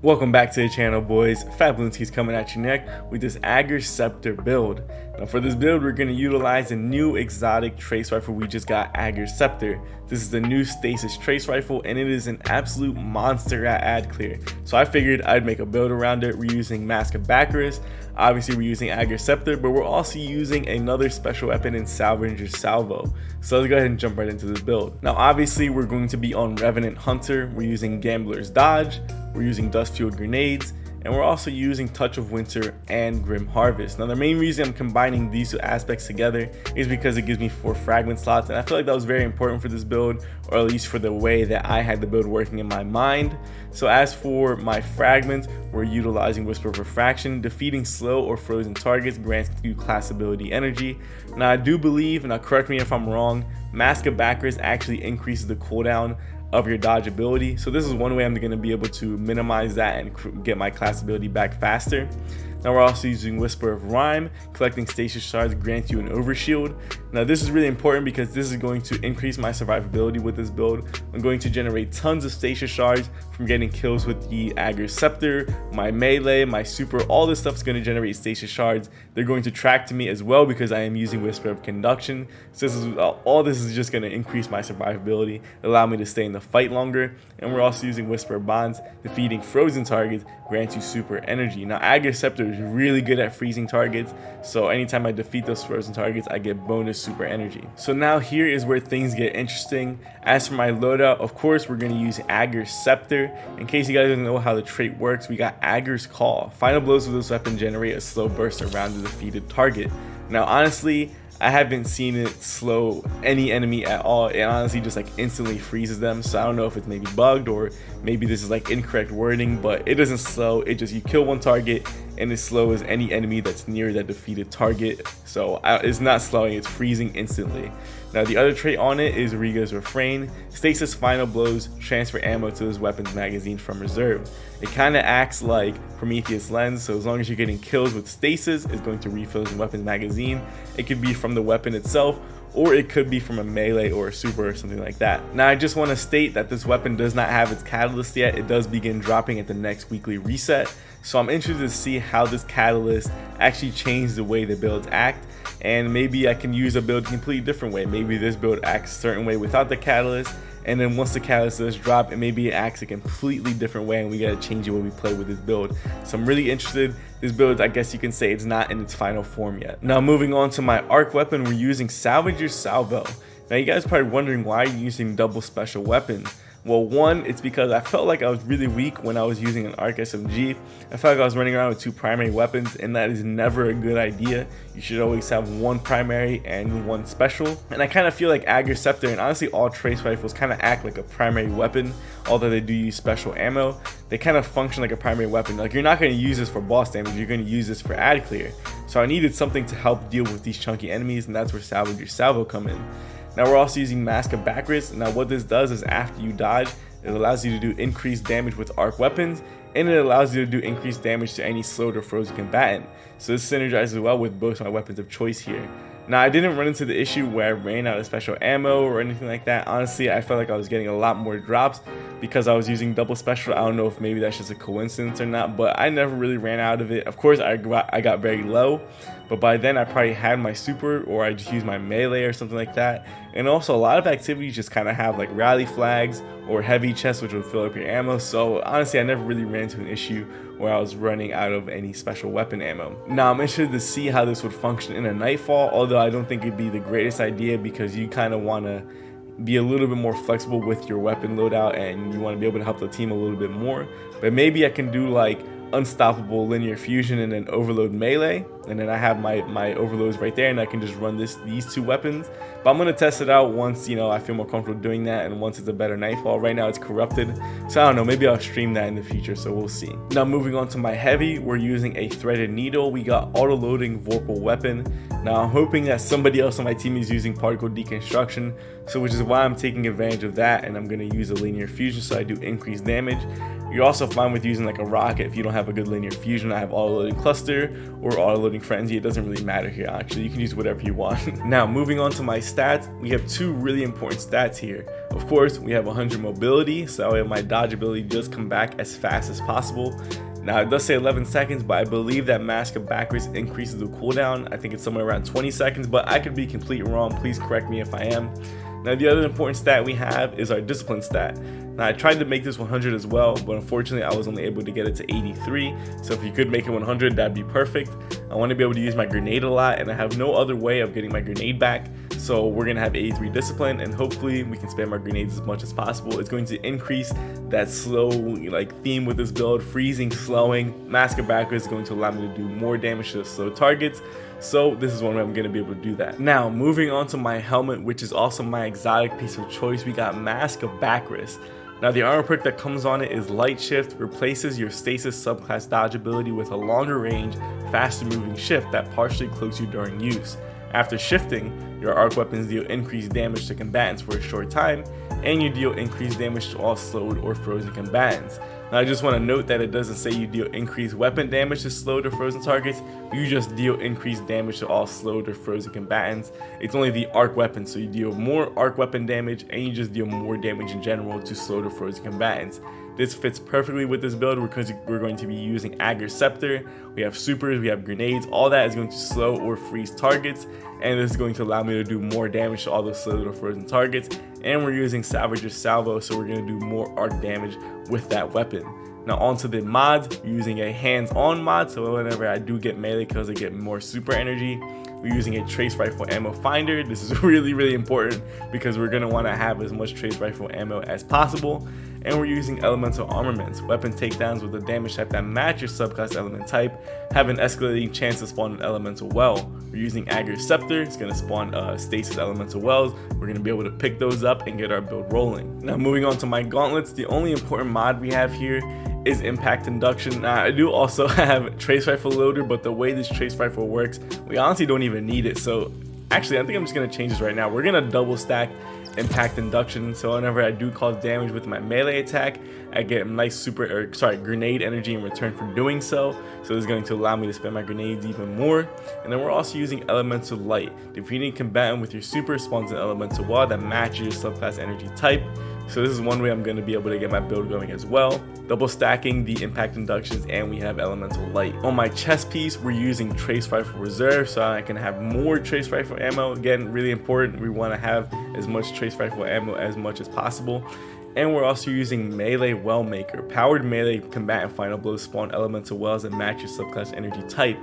Welcome back to the channel, boys. Fragments coming at you next with this Ager Scepter build. Now for this build, we're going to utilize a new exotic trace rifle we just got, Ager Scepter. This is the new stasis trace rifle and it is an absolute monster at ad clear. So I figured I'd make a build around it. We're using Mask of Bakris. Obviously we're using Ager Scepter, but we're also using another special weapon in Salvager Salvo. So let's go ahead and jump right into this build. Now obviously we're going to be on Revenant Hunter. We're using Gambler's Dodge. We're using dust fueled grenades, and we're also using Touch of Winter and Grim Harvest. Now the main reason I'm combining these two aspects together is because it gives me 4 fragment slots, and I feel like that was very important for this build, or at least for the way that I had the build working in my mind. So as for my fragments, we're utilizing Whisper of Refraction. Defeating slow or frozen targets grants you class ability energy. Now I do believe, and now correct me if I'm wrong, Mask of Bakris actually increases the cooldown of your dodge ability, so this is one way I'm going to be able to minimize that and get my class ability back faster. Now we're also using Whisper of Rhyme. Collecting stasis shards grants you an overshield. Now this is really important because this is going to increase my survivability with this build. I'm going to generate tons of stasis shards from getting kills with the Ager Scepter, my melee, my super. All this stuff is going to generate stasis shards. They're going to track to me as well because I am using Whisper of Conduction. So all this is just going to increase my survivability, allow me to stay in the fight longer. And we're also using Whisper of Bonds. Defeating frozen targets grants you super energy. Now Ager Scepter is really good at freezing targets, so anytime I defeat those frozen targets I get bonus super energy. So now here is where things get interesting. As for my loadout, of course we're going to use Ager Scepter. In case you guys don't know how the trait works, we got Ager's Call. Final blows with this weapon generate a slow burst around the defeated target. Now honestly, I haven't seen it slow any enemy at all. It honestly just like instantly freezes them. So I don't know if it's maybe bugged or maybe this is like incorrect wording, but it doesn't slow. It just, you kill one target and it slows any enemy that's near that defeated target. So it's not slowing, it's freezing instantly. Now the other trait on it is Riga's Refrain. Stasis final blows transfer ammo to this weapon's magazine from reserve. It kind of acts like Prometheus Lens, so as long as you're getting kills with stasis, it's going to refill the weapon's magazine. It could be from the weapon itself, or it could be from a melee or a super or something like that. Now I just want to state that this weapon does not have its catalyst yet. It does begin dropping at the next weekly reset, so I'm interested to see how this catalyst actually changes the way the builds act, and maybe I can use a build a completely different way. Maybe this build acts a certain way without the catalyst, and then once the catalyst does drop, it maybe acts a completely different way and we gotta change it when we play with this build. So I'm really interested. This build, I guess you can say, it's not in its final form yet. Now moving on to my arc weapon, we're using Salvager Salvo. Now you guys are probably wondering why you're using double special weapons. Well, one, it's because I felt like I was really weak when I was using an arc SMG. I felt like I was running around with 2 primary weapons, and that is never a good idea. You should always have 1 primary and 1 special. And I kind of feel like Ager Scepter and honestly all trace rifles kind of act like a primary weapon, although they do use special ammo. They kind of function like a primary weapon. Like, you're not going to use this for boss damage, you're going to use this for ad clear. So I needed something to help deal with these chunky enemies, and that's where Salvager Salvo come in. Now we're also using Mask of Bakris. Now what this does is after you dodge, it allows you to do increased damage with arc weapons, and it allows you to do increased damage to any slowed or frozen combatant. So this synergizes well with both my weapons of choice here. Now I didn't run into the issue where I ran out of special ammo or anything like that. Honestly, I felt like I was getting a lot more drops because I was using double special. I don't know if maybe that's just a coincidence or not, but I never really ran out of it. Of course I got very low, but by then I probably had my super, or I just used my melee or something like that. And also a lot of activities just kind of have like rally flags or heavy chests, which will fill up your ammo. So honestly, I never really ran into an issue where I was running out of any special weapon ammo. Now I'm interested to see how this would function in a Nightfall, although I don't think it'd be the greatest idea because you kind of want to be a little bit more flexible with your weapon loadout and you want to be able to help the team a little bit more. But maybe I can do like unstoppable linear fusion and then overload melee, and then I have my overloads right there and I can just run these 2 weapons. But I'm gonna test it out once, you know, I feel more comfortable doing that and once it's a better Nightfall. Right now it's corrupted, so I don't know, maybe I'll stream that in the future, so we'll see. Now moving on to my heavy, we're using a threaded needle. We got auto loading Vorpal weapon. Now I'm hoping that somebody else on my team is using particle deconstruction, so which is why I'm taking advantage of that, and I'm gonna use a linear fusion so I do increased damage. You're also fine with using like a rocket if you don't have a good linear fusion. I have auto loading cluster or auto loading frenzy. It doesn't really matter here, actually. You can use whatever you want. Now, moving on to my stats, we have two really important stats here. Of course, we have 100 mobility, so that way my dodge ability does come back as fast as possible. Now, it does say 11 seconds, but I believe that Mask of Bakris increases the cooldown. I think it's somewhere around 20 seconds, but I could be completely wrong. Please correct me if I am. Now, the other important stat we have is our discipline stat. Now, I tried to make this 100 as well, but unfortunately I was only able to get it to 83. So if you could make it 100, that'd be perfect. I want to be able to use my grenade a lot, and I have no other way of getting my grenade back. So we're gonna have 83 discipline, and hopefully we can spam our grenades as much as possible. It's going to increase that slow like theme with this build, freezing, slowing. Mask of Bakris is going to allow me to do more damage to slow targets. So this is one way I'm going to be able to do that. Now, moving on to my helmet, which is also my exotic piece of choice, we got Mask of Bakris. Now, the armor perk that comes on it is Light Shift, replaces your stasis subclass dodge ability with a longer range, faster moving shift that partially cloaks you during use. After shifting, your arc weapons deal increased damage to combatants for a short time, and you deal increased damage to all slowed or frozen combatants. Now, I just want to note that it doesn't say you deal increased weapon damage to slowed or frozen targets, you just deal increased damage to all slowed or frozen combatants. It's only the arc weapon, so you deal more arc weapon damage, and you just deal more damage in general to slowed or frozen combatants. This fits perfectly with this build because we're going to be using Ager Scepter. We have supers, we have grenades, all that is going to slow or freeze targets, and this is going to allow me to do more damage to all those slowed or frozen targets. And we're using Savager's Salvo, so we're going to do more arc damage with that weapon. Now onto the mods, we're using a hands-on mod, so whenever I do get melee kills, I get more super energy. We're using a trace rifle ammo finder. This is really important because we're going to want to have as much trace rifle ammo as possible. And we're using elemental armaments. Weapon takedowns with a damage type that matches your subclass element type have an escalating chance to spawn an elemental well. We're using Ager Scepter. It's going to spawn stasis elemental wells. We're going to be able to pick those up and get our build rolling. Now moving on to my gauntlets, the only important mod we have here is impact induction. Now, I do also have trace rifle loader, but the way this trace rifle works, we honestly don't even need it. So actually, I think I'm just going to change this right now. We're going to double stack impact induction, so whenever I do cause damage with my melee attack, I get nice grenade energy in return for doing so. So this is going to allow me to spam my grenades even more. And then we're also using elemental light. Defeating combatant with your super spawns an elemental wall that matches your subclass energy type. So this is one way I'm going to be able to get my build going as well. Double stacking the impact inductions, and we have elemental light. On my chest piece, we're using trace rifle reserve, so I can have more trace rifle ammo. Again, really important. We want to have as much trace rifle ammo as much as possible. And we're also using melee well maker. Powered melee combatant final blows spawn elemental wells that match your subclass energy type.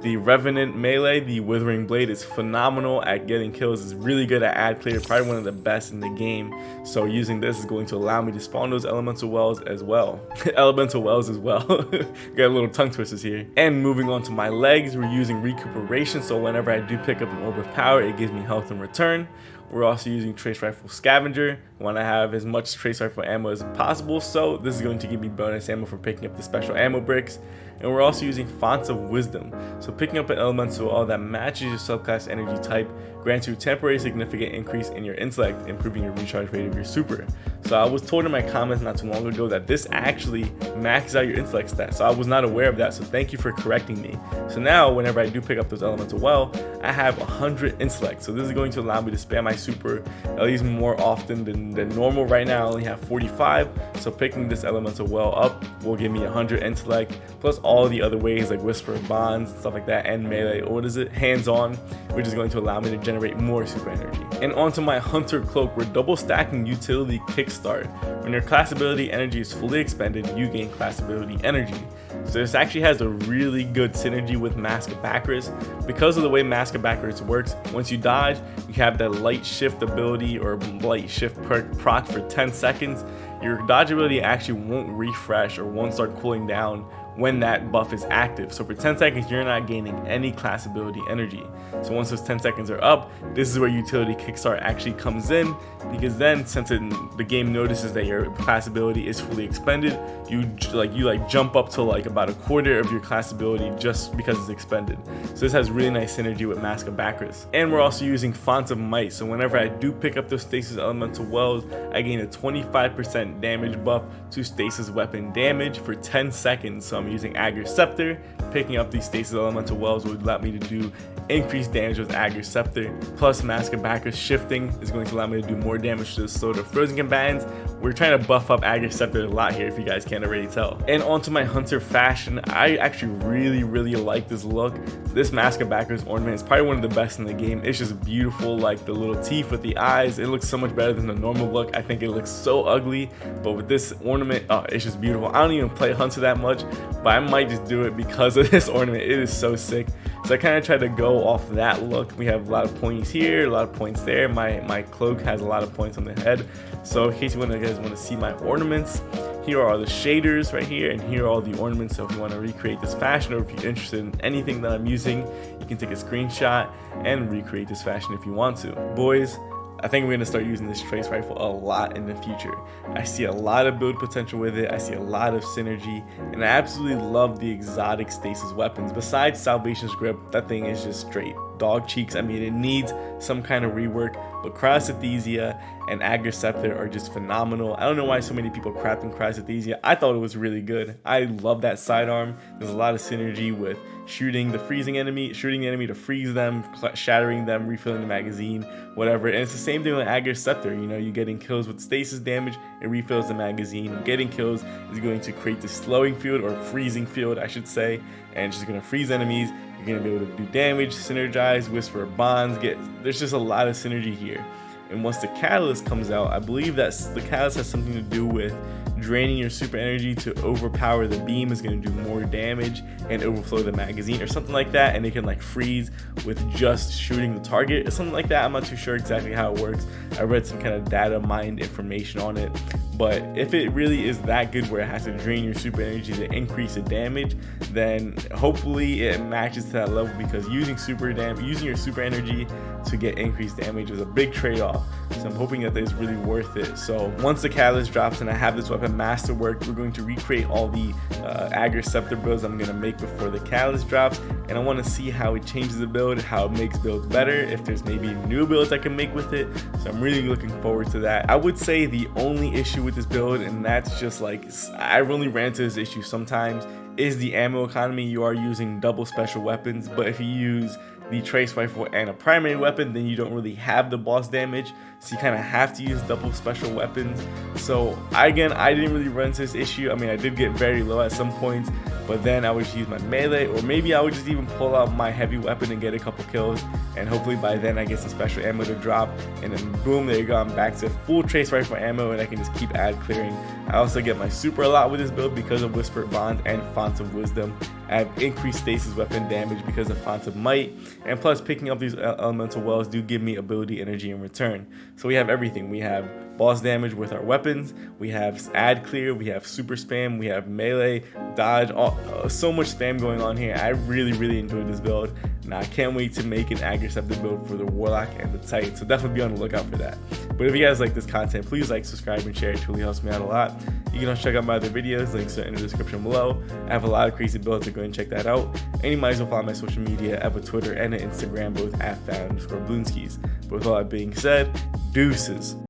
The Revenant melee, the Withering Blade, is phenomenal at getting kills. It's really good at ad clear, probably one of the best in the game. So using this is going to allow me to spawn those elemental wells as well. Elemental wells as well. Got a little tongue twisters here. And moving on to my legs, we're using recuperation. So whenever I do pick up an orb of power, it gives me health in return. We're also using trace rifle scavenger. I want to have as much trace rifle ammo as possible, so this is going to give me bonus ammo for picking up the special ammo bricks. And we're also using fonts of wisdom. So picking up an elemental all that matches your subclass energy type grants you a temporary significant increase in your intellect, improving your recharge rate of your super. So I was told in my comments not too long ago that this actually maxes out your intellect stats. So I was not aware of that, so thank you for correcting me. So now whenever I do pick up those elemental well, I have 100 intellect. So this is going to allow me to spam my super at least more often than normal. Right now I only have 45, so picking this elemental well up will give me 100 intellect, plus all the other ways like whisper of bonds, stuff like that, and melee, or what is it, hands-on, which is going to allow me to generate more super energy. And onto my hunter cloak, we're double stacking utility kickstart. When your class ability energy is fully expended, you gain class ability energy. So this actually has a really good synergy with Mask of Bakris. Because of the way Mask of Bakris works, once you dodge, you have that light shift ability or light shift proc for 10 seconds. Your dodge ability actually won't refresh or won't start cooling down when that buff is active. So for 10 seconds, you're not gaining any class ability energy. So once those 10 seconds are up, this is where utility kickstart actually comes in, because then since the game notices that your class ability is fully expended, you jump up to like about a quarter of your class ability just because it's expended. So this has really nice synergy with Mask of Bakris. And we're also using Font of Might, so whenever I do pick up those stasis elemental wells, I gain a 25% damage buff to stasis weapon damage for 10 seconds. So I'm using Ager Scepter. Picking up these stasis elemental wells would allow me to do increased damage with Ager Scepter, plus Mask of Bakris shifting is going to allow me to do more damage to the Sword of Frozen combatants. We're trying to buff up Ager Scepter a lot here, if you guys can't already tell. And onto my Hunter fashion, I actually really like this look. This Mask of Bakris ornament is probably one of the best in the game. It's just beautiful, like the little teeth with the eyes. It looks so much better than the normal look. I think it looks so ugly, but with this ornament, it's just beautiful. I don't even play Hunter that much, but I might just do it because of this ornament. It is so sick. So I kind of try to go off that look. We have a lot of points here, a lot of points there. My cloak has a lot of points on the head. So in case you guys want to see my ornaments, here are the shaders right here, and here are all the ornaments. So if you want to recreate this fashion, or if you're interested in anything that I'm using, you can take a screenshot and recreate this fashion if you want to. Boys, I think we're going to start using this trace rifle a lot in the future. I see a lot of build potential with it. I see a lot of synergy, and I absolutely love the exotic stasis weapons. Besides Salvation's Grip, that thing is just straight dog cheeks. I mean, it needs some kind of rework, but Cryosynesthesia and Ager Scepter are just phenomenal. I don't know why so many people crap in Cryosynesthesia. I thought it was really good. I love that sidearm. There's a lot of synergy with shooting the enemy to freeze them, shattering them, refilling the magazine, whatever. And it's the same thing with Ager Scepter. You know, you're getting kills with stasis damage, it refills the magazine. Getting kills is going to create the slowing field, or freezing field, I should say, and it's just going to freeze enemies. You're going to be able to do damage, synergize, whisper bonds. There's just a lot of synergy here. And once the catalyst comes out, I believe that the catalyst has something to do with draining your super energy to overpower the beam is going to do more damage and overflow the magazine or something like that, and it can like freeze with just shooting the target or something like that. I'm not too sure exactly how it works. I read some kind of data mined information on it, but if it really is that good where it has to drain your super energy to increase the damage, then hopefully it matches to that level, because using your super energy to get increased damage is a big trade-off. So I'm hoping that it's really worth it. So once the catalyst drops and I have this weapon masterwork, we're going to recreate all the Ager Scepter builds I'm going to make before the catalyst drops, and I want to see how it changes the build, how it makes builds better, if there's maybe new builds I can make with it. So I'm really looking forward to that. I would say the only issue with this build, and that's just like, I really ran into this issue sometimes, is the ammo economy. You are using double special weapons, but if you use the trace rifle and a primary weapon, then you don't really have the boss damage, so you kind of have to use double special weapons. So I didn't really run into this issue. I mean, I did get very low at some points, but then I would just use my melee, or maybe I would just even pull out my heavy weapon and get a couple kills, and hopefully by then I get some special ammo to drop, and then boom, there you go, I'm back to full trace rifle ammo, and I can just keep ad clearing. I also get my super a lot with this build because of Whisper Bonds and Font of Wisdom. I have increased stasis weapon damage because of Font of Might, and plus picking up these elemental wells do give me ability energy in return. So we have everything. We have boss damage with our weapons, we have ad clear, we have super spam, we have melee, dodge, so much spam going on here. I really enjoyed this build, and I can't wait to make an Ager Scepter build for the Warlock and the Titan, so definitely be on the lookout for that. But if you guys like this content, please like, subscribe, and share. It truly helps me out a lot. You can also check out my other videos, links are in the description below. I have a lot of crazy builds, so go and check that out. And you might as well follow my social media. I have a Twitter and an Instagram, both @fan_Bloonskis. But with all that being said, deuces.